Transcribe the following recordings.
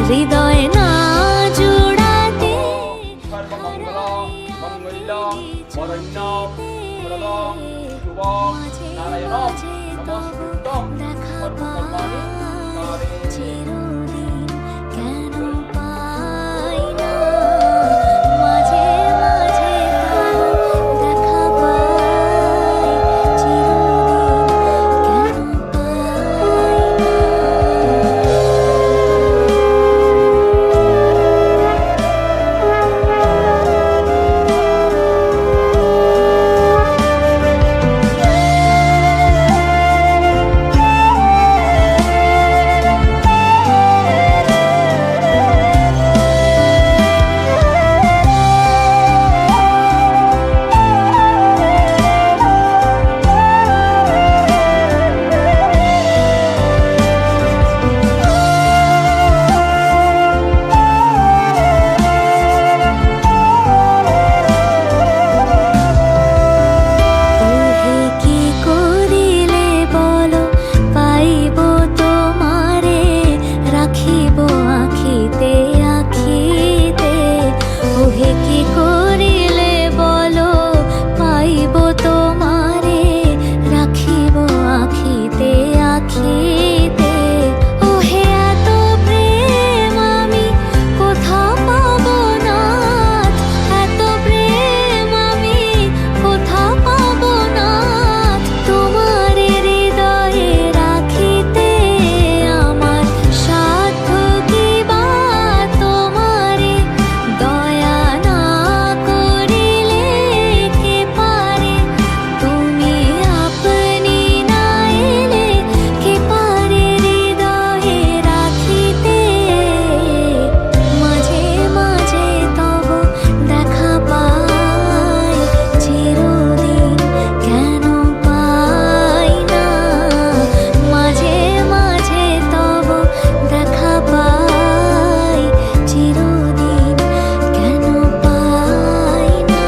হৃদয় না জোড়াতে দেখা পাই চিরদিন কেন পাই না মাঝে মাঝে দেখা পাই চিরদিন কেন পাই না।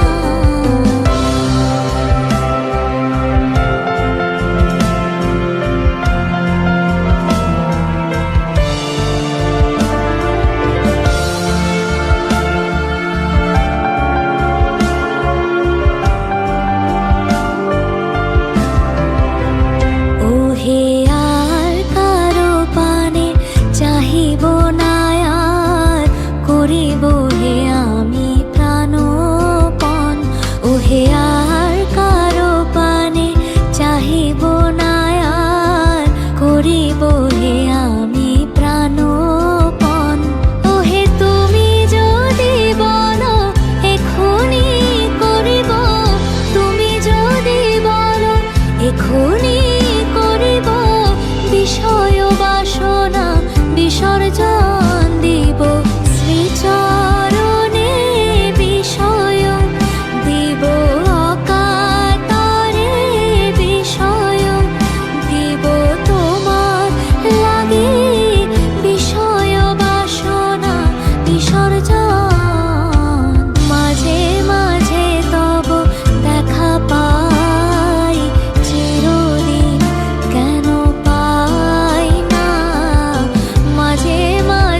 বিসর্জন দিব শ্রীচরণে বিষয় দিব অকাতরে বিষয় দিব তোমার লাগে বিষয় বাসনা বিসর্জন মাঝে মাঝে তব দেখা পাই চিরদিন কেন পাই না মাঝে মাঝে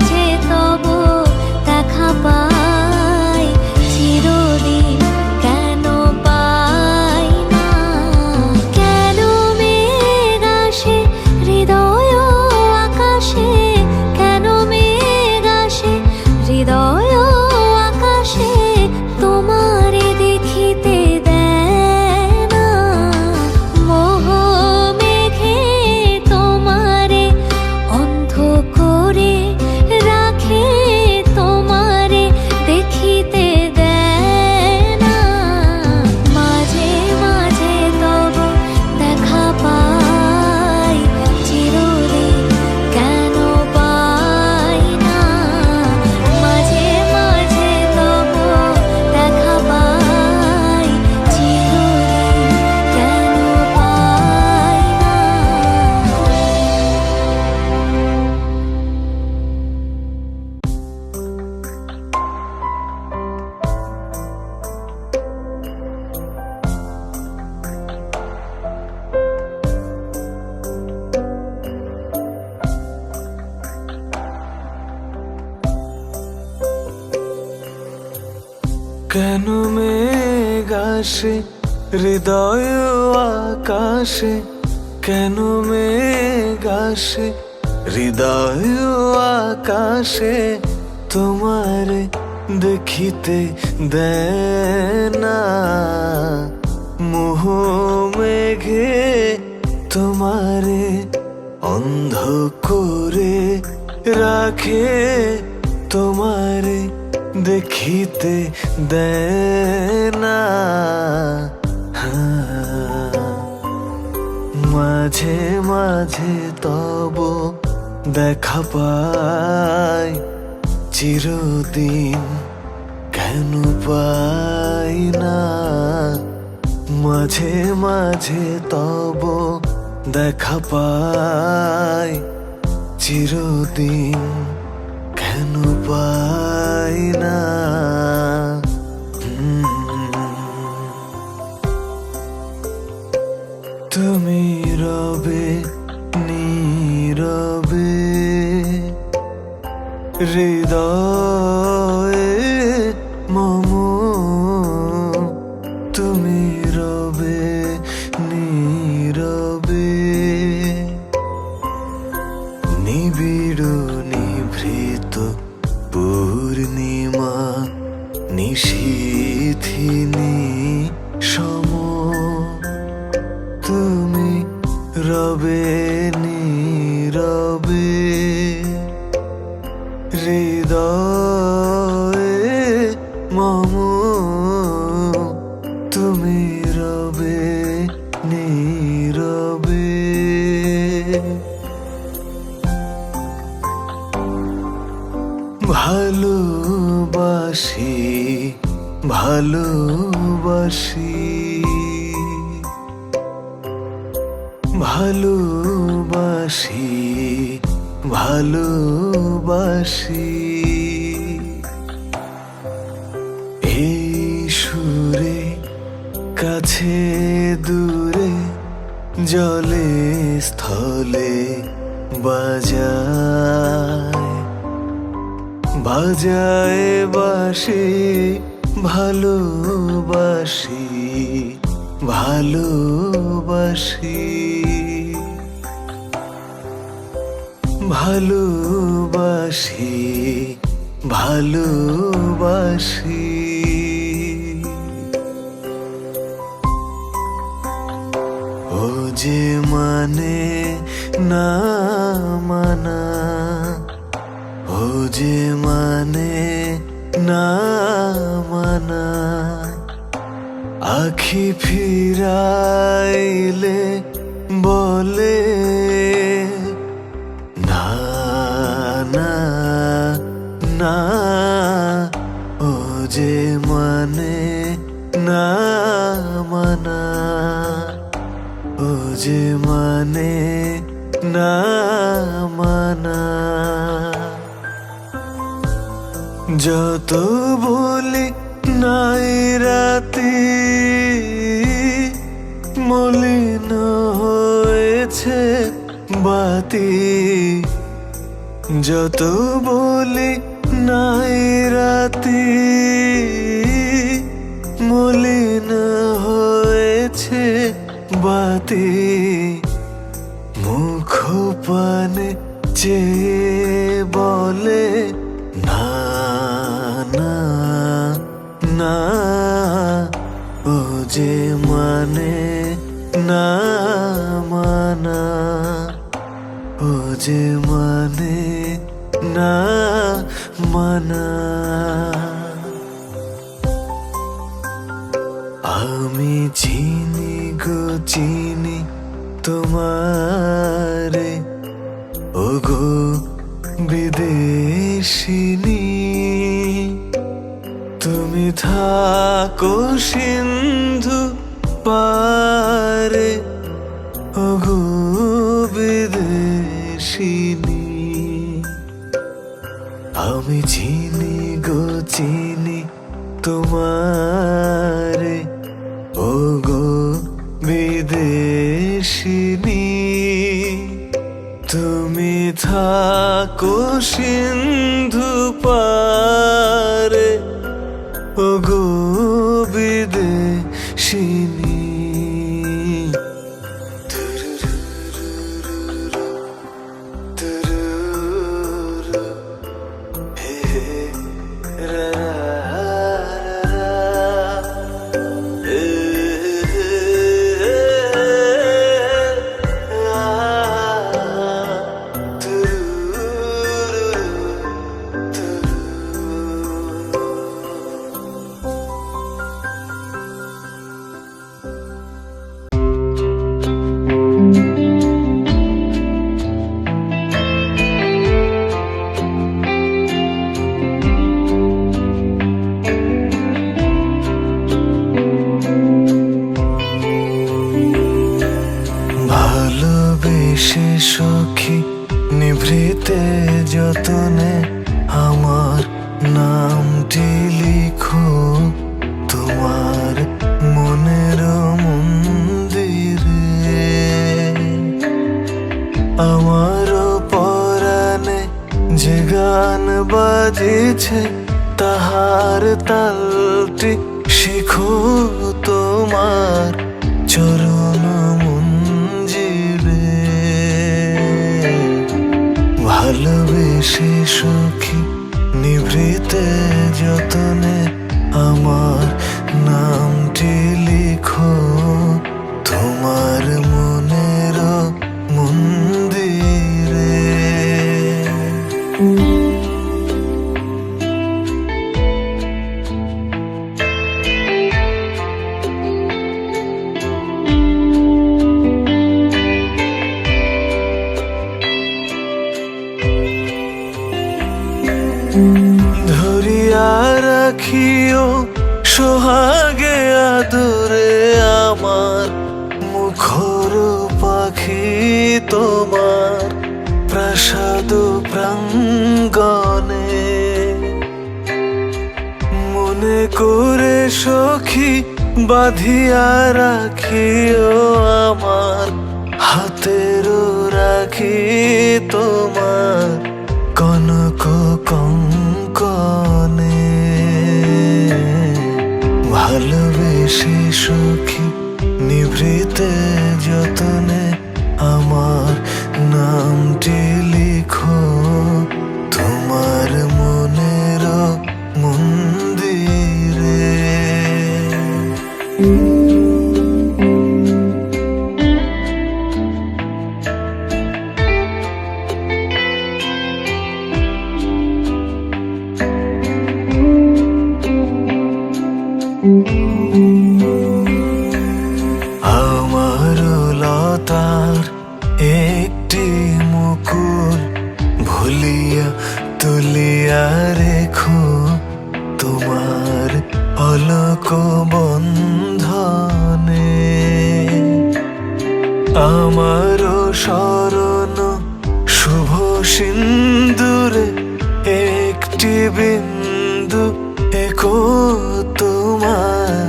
কেন মেঘ আসে হৃদয় আকাশে, কেন মেঘ আসে হৃদয় আকাশে, তোমারে দেখিতে দেয় না মোহ মেঘে তোমারে অন্ধ করে রাখে, তোমারে দেখিতে দেয় না। মাঝে মাঝে তব দেখা পাই, চিরদিন কেন পাই না। মাঝে মাঝে তব দেখা পাই, চিরদিন কেন পাই না। তুমি রবে নীরবে হৃদয়ে মম, তুমি রবে নীরবে নিবিড় নিভৃত পূর্ণিমা নিশীথিনী সম, তুমি রবে নীরবে হৃদয়ে মম, তুমি রবে নীরবে। ভালোবাসি ভালোবাসি ভালোবাসি ভালোবাসি, এই সুরে কাছে দূরে জলে স্থলে বাজায় বাজায় বাঁশি, ভালোবাসি ভালোবাসি ভালোবাসি ভালোবাসি। ও যে মানে না মানা, ও যে মানে না মানা, আখি ফিরাইলে বলে না না না, ও যে মানে না মানা, ও যে মানে না মানা। যত বলি নাই রাতি মলিন হয়েছে বাতি, যত বলি নাই রাতি মলিন হয়েছে বাতি, মুখ পানে চেয়ে বলে না না না, ও যে মানে না মানা, ও যে মানে না মানা। আমি চিনি গো চিনি তোমারে, ও গো বিদেশিনী, তুমি থাকো সিন্ধু পারে, ও গো বিদেশিনী। আমি চিনি গো চিনি তোমারে, ও গো বিদেশিনী, তুমি থাকো সিন্ধু পারে, ও গো গান বাজিছে তাহার তালটি শিখো তোমার চরণ মঞ্জিরে। ভালোবেসে সখী নিভৃতে যতনে আমার নামটি লিখো তোমার মনের মন্দিরে। ধরিয়া রাখিও সোহাগে আদরে আমার মুখর পাখি তোমার প্রাসাদ প্রাঙ্গণে। মনে করে সখী বাঁধিয়া রাখিও আমার হাতের রাখি তোমার কনক কঙ্কনে। ভালোবেসে সখী নিভৃতে যতনে আমার নামটি লিখো তোমার মনের মন্দিরে। আমার লতার একটি মুকুল ভুলিয়া তুলিয়া রেখো তোমার অলক বন্ধনে। আমার শরণ শুভ সিন্দুরে একটি বিন্দু একো তোমার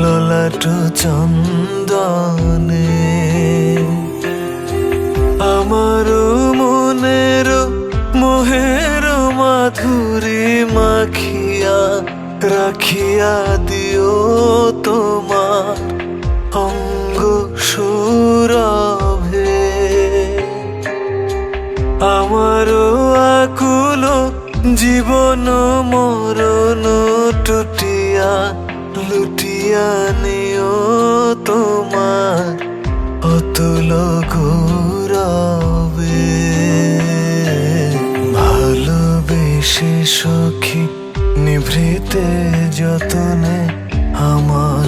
ললাট চন্দনে। আমার মনের মোহের মাধুরী মাখিয়া রাখিয়া দিও তোমার অঙ্গ সুরভে। আমার আকুল জীবন মরণ টুটিয়া লুটিয়া নিও তোমার অতুল গৌরবে। ভালোবেসে সখী নিভৃতে যতনে আমার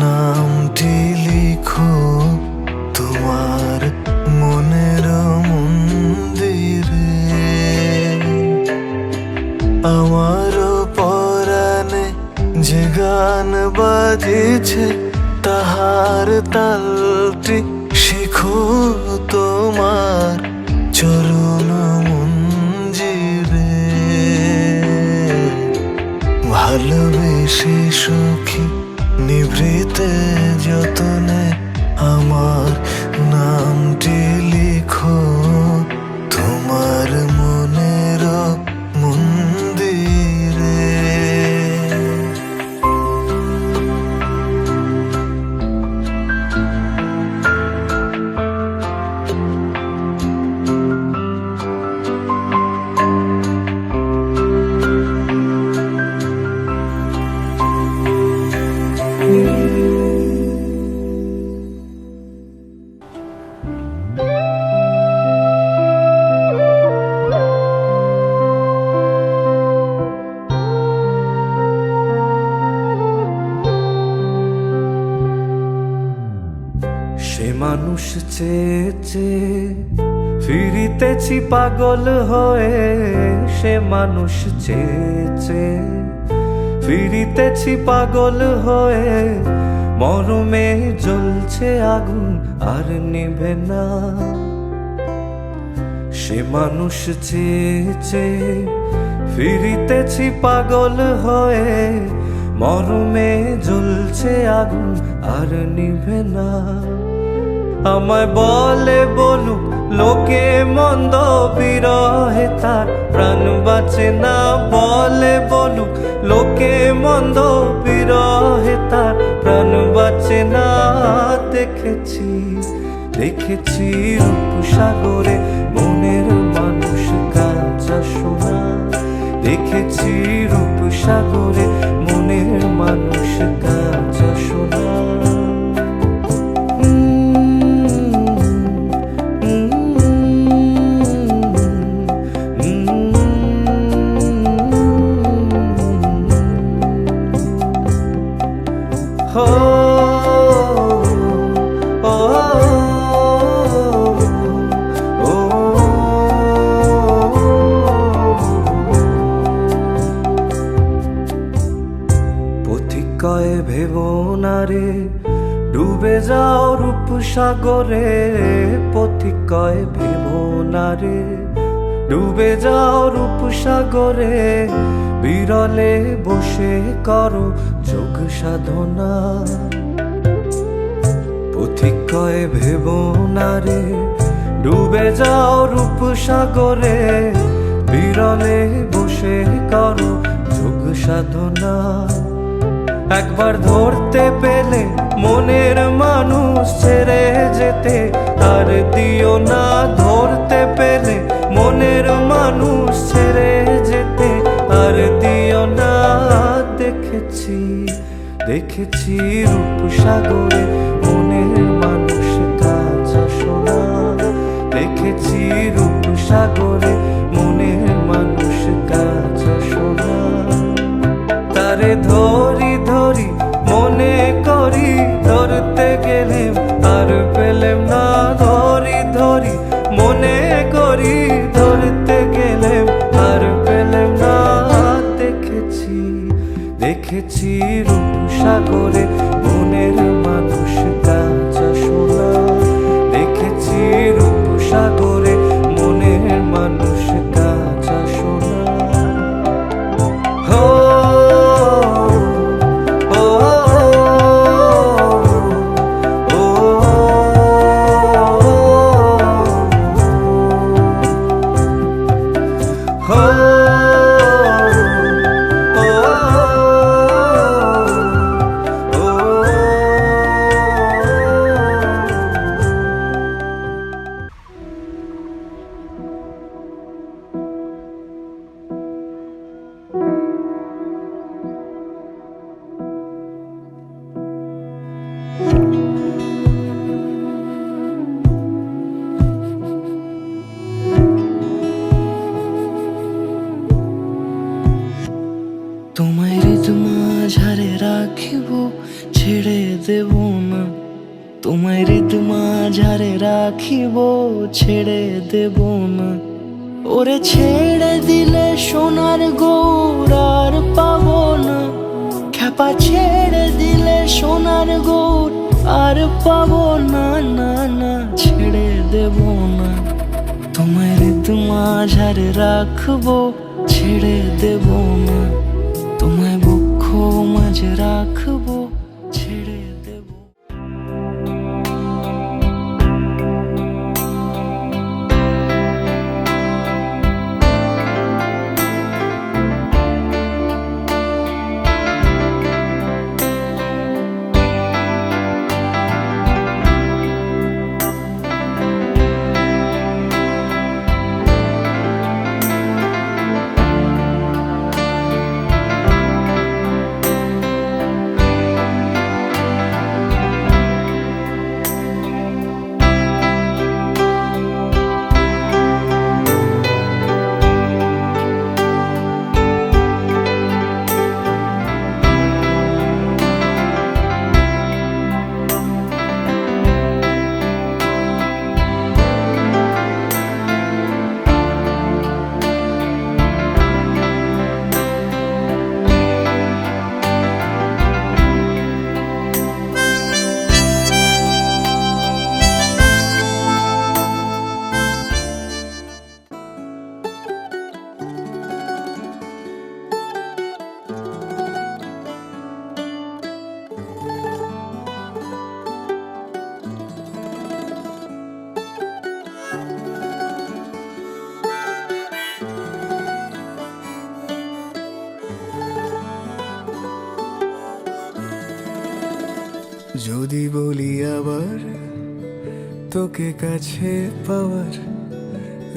নামটি লিখো তোমার মনের মন্দিরে। আমার পরাণে যে গান বাজিছে তাহার তালটি শিখো তোমার চরণ মঞ্জিরে। ভালোবেসে সখী নিভৃতে যতনে আমার নামটি লিখো তোমার মনের মন্দিরে। সে মানুষ চেয়ে চেয়ে ফিরিতেছি পাগল হয়ে। সে মানুষ চেয়ে চেয়ে ফিরিতেছি পাগল হয়ে। মরমে জ্বলছে আগুন আর নিভে না। সে মানুষ চেয়ে চেয়ে ফিরিতেছি পাগল হয়ে। মরমে জ্বলছে আগুন আর নিভে না। আমায় বলে বলুক লোকে মন্দ, বিরহে তার প্রাণ বাঁচে না। বলে বলুক লোকে মন্দ, বিরহে তার প্রাণ বাঁচে না। দেখেছি দেখেছি রূপসাগরে মনের মানুষ কাঁচা সোনা। দেখেছি রূপসাগরে মনের মানুষ কাঁচা সোনা। পথিকয়ে ভেবো না রে ডুবে যাও রূপসাগরে। পথিকয়ে ভেবো না রে ডুবে যাও রূপসাগরে। বিরলে বসে করো যোগ সাধনা। পথিকয়ে ভেবো না রে ডুবে যাও রূপসাগরে। বিরলে বসে করো যোগ সাধনা। একবার ধরতে পেলে মনের মানুষ ছেড়ে যেতে আর দিও না। ধরতে পেলে মনের মানুষ ছেড়ে যেতে আর দিও না। দেখেছি দেখেছি রূপসাগরে মনের মানুষ কাঁচা সোনা। দেখেছি রূপসাগরে মনের মানুষ কাঁচা সোনা। তারে ধরি ধরি মনে করি ধরতে গেলেম আর পেলেম না। ধরি ধরি মনে করি ধরতে গেলেম আর পেলেম না। দেখেছি দেখেছি রূপসাগরে মনের মানুষ কাঁচা সোনা। দেখেছি রূপসাগরে মনের মানুষ কাঁচা সোনা। তোমায় হৃদ মাঝারে রাখিব ছেড়ে দেব না। তোমায় হৃদ মাঝারে রাখিব ছেড়ে দেব না। ওরে ছেড়ে দিলে সোনার গৌর আর পাবো না। খ্যাপা ছেড়ে দিলে সোনার গৌর আর পাবো না। না না ছেড়ে দেব না। তোমায় হৃদ মাঝারে রাখবো ছেড়ে দেব না। তোমায় বক্ষ মাঝে রাখবো ছেড়ে দেব। যদি বলি আবার তোকে কাছে পাওয়ার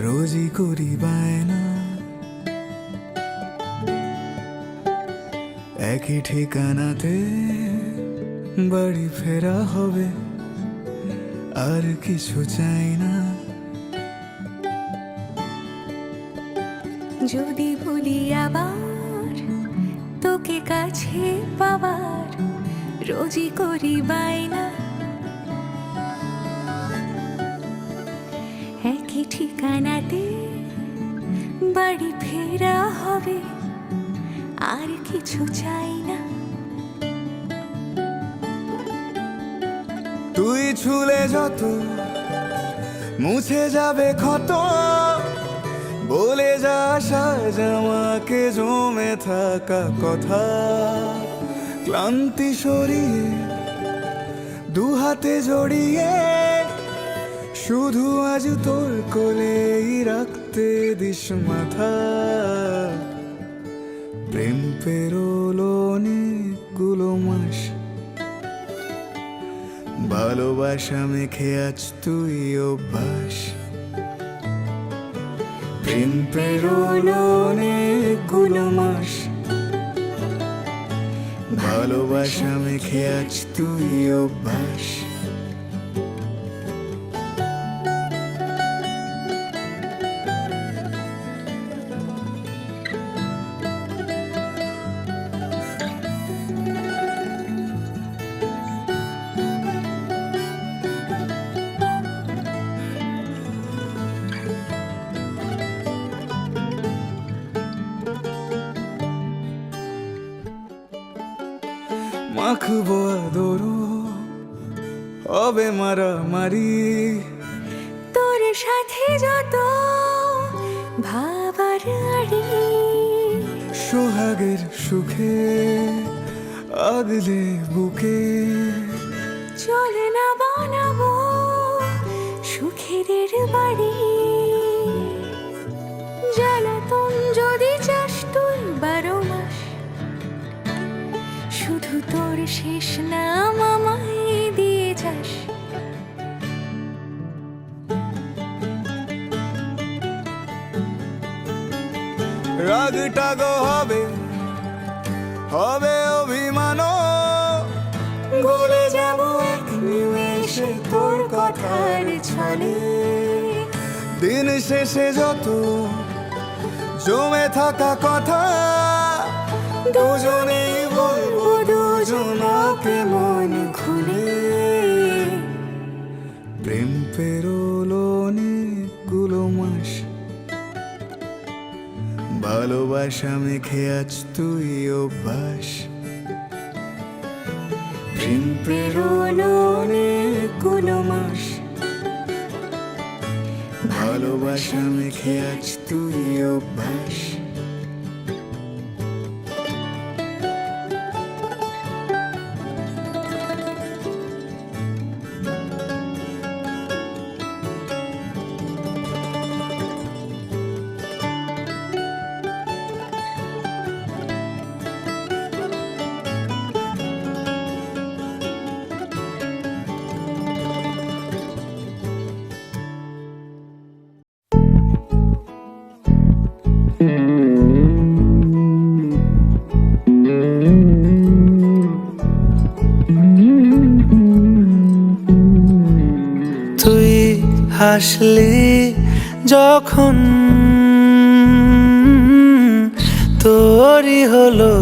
রোজই করি বায়না, একই ঠিকানাতে বাড়ি ফেরা হবে, আর কিছু চাই না। যদি বলি আবার তোকে কাছে পাওয়ার রোজই করি বায়না, একই ঠিকানাতে বাড়ি ফেরা হবে, আর কিছু চাই না। তুই ছুলে যত মুছে যাবে ক্ষত, বলে যাস আজ আমাকে জমে থাকা কথা। ক্লান্তি সরিয়ে দু হাতে জড়িয়ে শুধু আজ তোর কোলেই রাখতে দিস মাথা। প্রেম পেরোলো অনেকগুলো মাস, ভালোবাসা মেখে আজ তুই অভ্যাস। প্রেম পেরোলো অনেকগুলো মাস, ভালোবাসা মেখে আজ তুই অভ্যাস। মাখবো আদর হবে মারামারি, তোর সাথে যত ভাবার আড়ি, সোহাগের সুখে আগলে বুকে চলে না বানাবো সুখের বাড়ি। জ্বালাতন যদি চাস তুই 12 মাস, শুধু তোর শেষ নাম আমায় দিয়ে যাস। রাগটা গো হবে হবে অভিমান, গলে যাব এক নিমেষে তোর কথার ছলে। দিন শেষে যত জমে থাকা কথা দুজনেই বলবো দুজনাকে মন খুলে। প্রেম পেরোলো অনেকগুলো মাস, ভালোবাসা মেখে আজ তুই অভ্যাস। প্রেম পেরোলো অনেকগুলো মাস, ভালোবাসা মেখে আজ তুই অভ্যাস। তুই হাসলি যখন তোরই হলো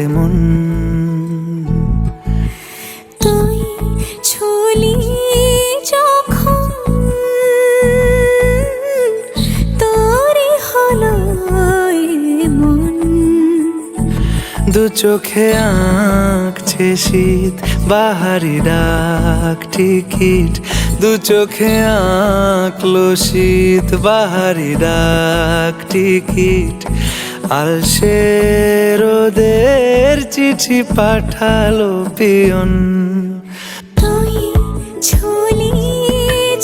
এমন, তুই ছুলি যখন তোরই হলো মন। দু চোখে আঁকছে শীত বাহারি ডাক টিকিট, দু চোখে আঁকলো শীত বাহারি ডাক টিকিট। আলসে রোদের চিঠি পাঠালো পিয়ন, তুই ছুলি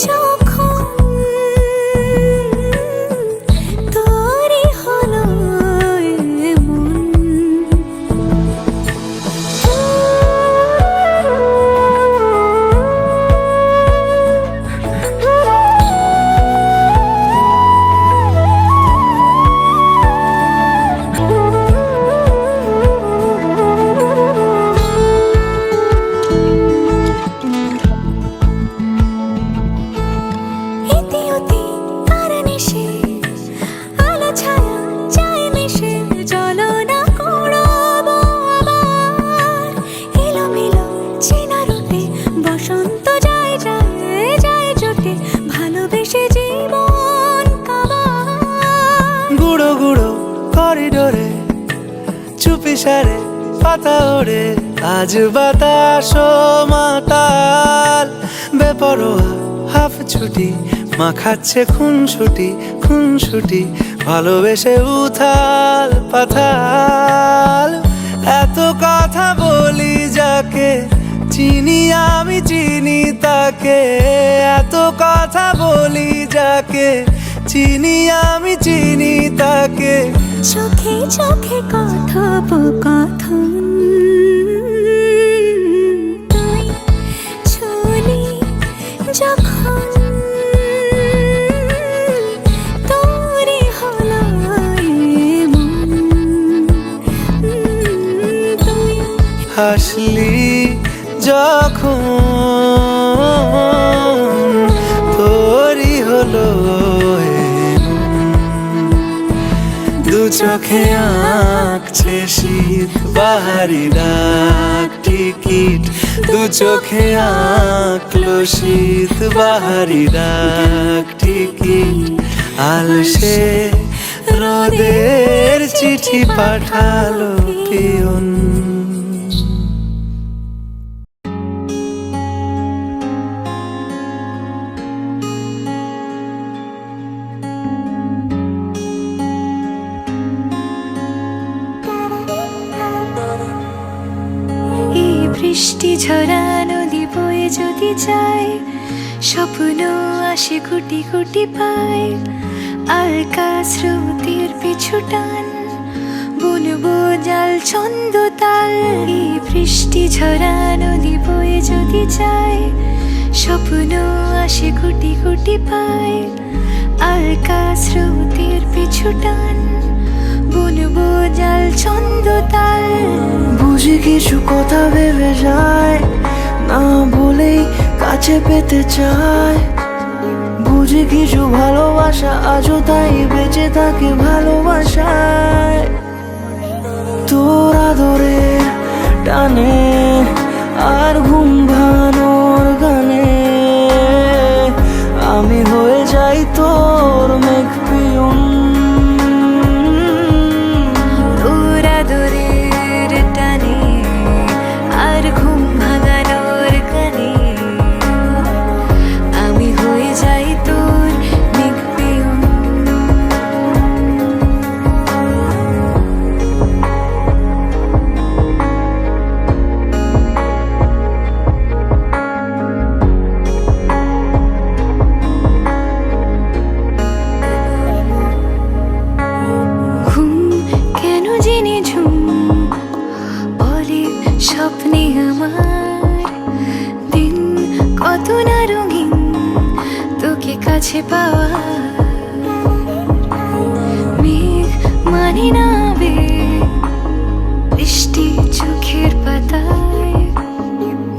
যখন তোরই হলো মন। চুপি সারে পাতা ওড়ে, আজ বাতাস মাতাল, বেপরোয়া হাফ ছুটি, মাখাচ্ছে খুনসুটি, ভালোবেসে উথাল পাথাল। এত কথা বলি যাকে চিনি আমি চিনি তাকে, এত কথা বলি যাকে চিনি আমি চিনি তাকে। চোখে চোখে কথোপকথন, তুই ছুলি যখন তোরই হলো এমন, তুই হাসলি যখন তোরই হলো দু চোখে আঁকছে শীত বাহারি ডাক টিকিট, দু চোখে আঁকলো শীত বাহারি ডাক টিকিট। আলসে রোদের চিঠি পাঠালো পিয়ন। বৃষ্টি ঝরা নদী বয়ে যদি যায়, স্বপ্ন আসে গুটি গুটি পায়, আলকা স্রোতের পিছু টান, বুনবো জাল ছন্দ তাল। এই বৃষ্টি ঝরা নদী বয়ে যদি যায়, স্বপ্ন আসে গুটি গুটি পায়, আলকা স্রোতের পিছু টান, বুনবো জাল ছন্দ তাল। বুঝি কিছু কথা ভেবে যায়, না বলেই কাছে পেতে চায়। বুঝি কিছু ভালোবাসা আজও তাই বেঁচে থাকে ভালোবাসায়। তোর আদরে টানে আর ঘুম ভাঙানোর গানে, আমি হয়ে যাই তোর মেঘ পিয়ন। তোর আদরের টানে আর ঘুম ভাঙানোর গানে, আমি হয়ে যাই তোর মেঘ পিয়ন। ঘুম কেন জেনে ঝুম বলে স্বপ্নে আমার, দিন কত না রঙিন তোকে কাছে পাওয়া। মেঘ মানে না আবেগ, বৃষ্টি চোখের পাতায়,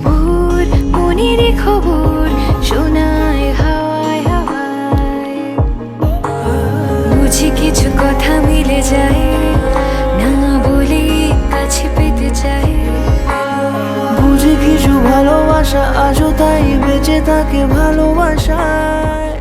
ভোর মনের খবর শোনায় হাওয়ায় হাওয়ায়। বুঝি কিছু কথা মিলে যায়, না বলে কাছে পেতে চাই। বুঝি কিছু ভালোবাসা আজও তাই বেঁচে থাকে ভালোবাসায়।